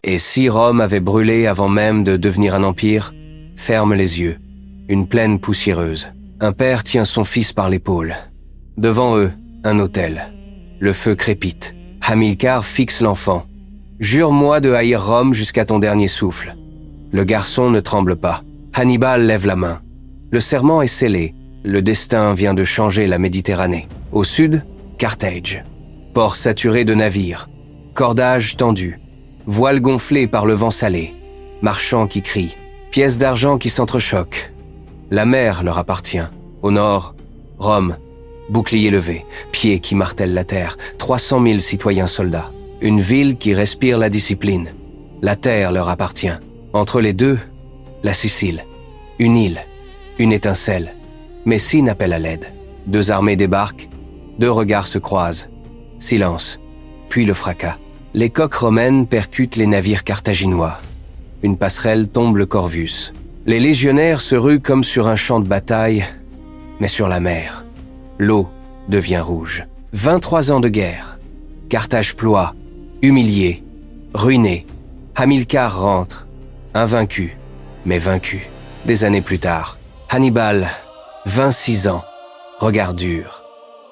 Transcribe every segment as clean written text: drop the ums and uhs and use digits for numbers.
Et si Rome avait brûlé avant même de devenir un empire, ferme les yeux. Une plaine poussiéreuse. Un père tient son fils par l'épaule. Devant eux, un autel. Le feu crépite. Hamilcar fixe l'enfant. « Jure-moi de haïr Rome jusqu'à ton dernier souffle. » Le garçon ne tremble pas. Hannibal lève la main. Le serment est scellé. Le destin vient de changer la Méditerranée. Au sud, Carthage. Port saturé de navires. Cordages tendus. Voiles gonflées par le vent salé. Marchands qui crient. Pièces d'argent qui s'entrechoquent. La mer leur appartient. Au nord, Rome. Bouclier levé. Pieds qui martèlent la terre. 300 000 citoyens soldats. Une ville qui respire la discipline. La terre leur appartient. Entre les deux, la Sicile. Une île. Une étincelle. Messine appelle à l'aide. Deux armées débarquent. Deux regards se croisent. Silence. Puis le fracas. Les coques romaines percutent les navires carthaginois. Une passerelle tombe le Corvus. Les légionnaires se ruent comme sur un champ de bataille, mais sur la mer. L'eau devient rouge. 23 ans de guerre. Carthage ploie, humilié, ruiné. Hamilcar rentre, invaincu, mais vaincu. Des années plus tard, Hannibal, 26 ans, regard dur,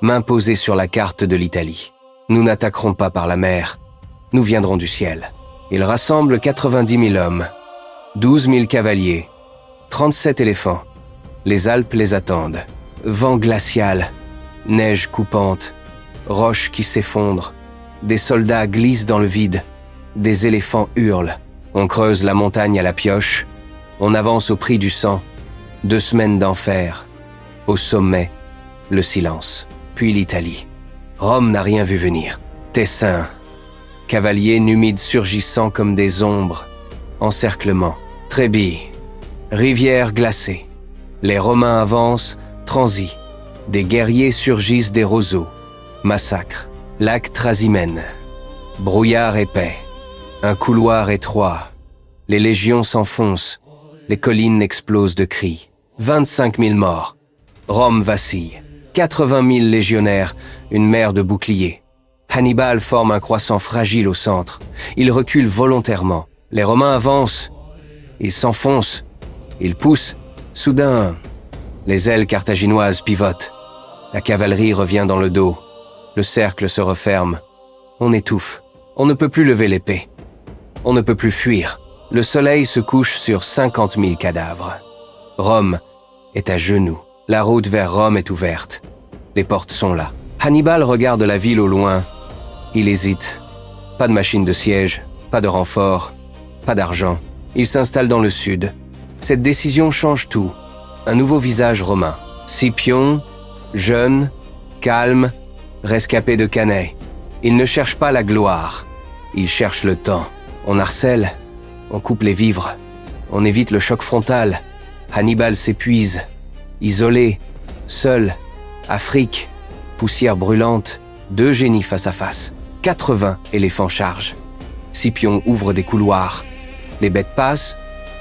main posée sur la carte de l'Italie. Nous n'attaquerons pas par la mer, nous viendrons du ciel. Il rassemble 90 000 hommes, 12 000 cavaliers, 37 éléphants. Les Alpes les attendent. Vent glacial, neige coupante, roches qui s'effondrent. Des soldats glissent dans le vide. Des éléphants hurlent. On creuse la montagne à la pioche. On avance au prix du sang. 2 semaines d'enfer. Au sommet, le silence. Puis l'Italie. Rome n'a rien vu venir. Tessin. Cavaliers numides surgissant comme des ombres. Encerclement. Trébie. Rivière glacée. Les Romains avancent, transis. Des guerriers surgissent des roseaux. Massacre. Lac Trasimène. Brouillard épais. Un couloir étroit. Les légions s'enfoncent. Les collines explosent de cris. 25 000 morts. Rome vacille. 80 000 légionnaires, une mer de boucliers. Hannibal forme un croissant fragile au centre. Il recule volontairement. Les Romains avancent. Ils s'enfoncent. Ils poussent. Soudain, les ailes carthaginoises pivotent. La cavalerie revient dans le dos. Le cercle se referme. On étouffe. On ne peut plus lever l'épée. On ne peut plus fuir. Le soleil se couche sur 50 000 cadavres. Rome est à genoux. La route vers Rome est ouverte. Les portes sont là. Hannibal regarde la ville au loin. Il hésite. Pas de machine de siège, pas de renfort, pas d'argent. Il s'installe dans le sud. Cette décision change tout. Un nouveau visage romain. Scipion, jeune, calme, rescapé de Cannae. Il ne cherche pas la gloire. Il cherche le temps. On harcèle, on coupe les vivres, on évite le choc frontal. Hannibal s'épuise. Isolé, seul, Afrique, poussière brûlante, 2 génies face à face. 80 éléphants chargent. Scipion ouvre des couloirs. Les bêtes passent,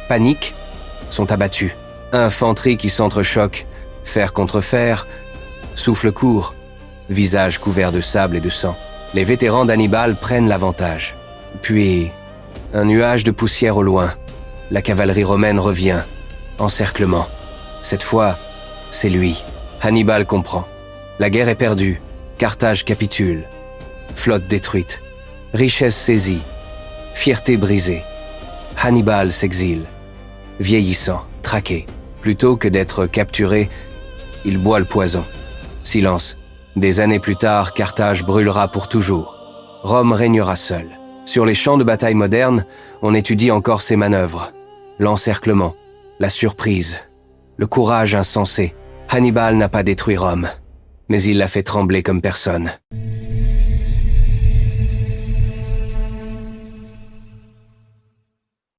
paniquent, sont abattus. Infanterie qui s'entrechoque, fer contre fer, souffle court, visage couvert de sable et de sang. Les vétérans d'Hannibal prennent l'avantage. Puis, un nuage de poussière au loin. La cavalerie romaine revient. Encerclement. Cette fois, c'est lui. Hannibal comprend. La guerre est perdue. Carthage capitule. Flotte détruite. Richesse saisie. Fierté brisée. Hannibal s'exile. Vieillissant, traqué. Plutôt que d'être capturé, il boit le poison. Silence. Des années plus tard, Carthage brûlera pour toujours. Rome régnera seule. Sur les champs de bataille modernes, on étudie encore ses manœuvres. L'encerclement, la surprise, le courage insensé. Hannibal n'a pas détruit Rome, mais il l'a fait trembler comme personne.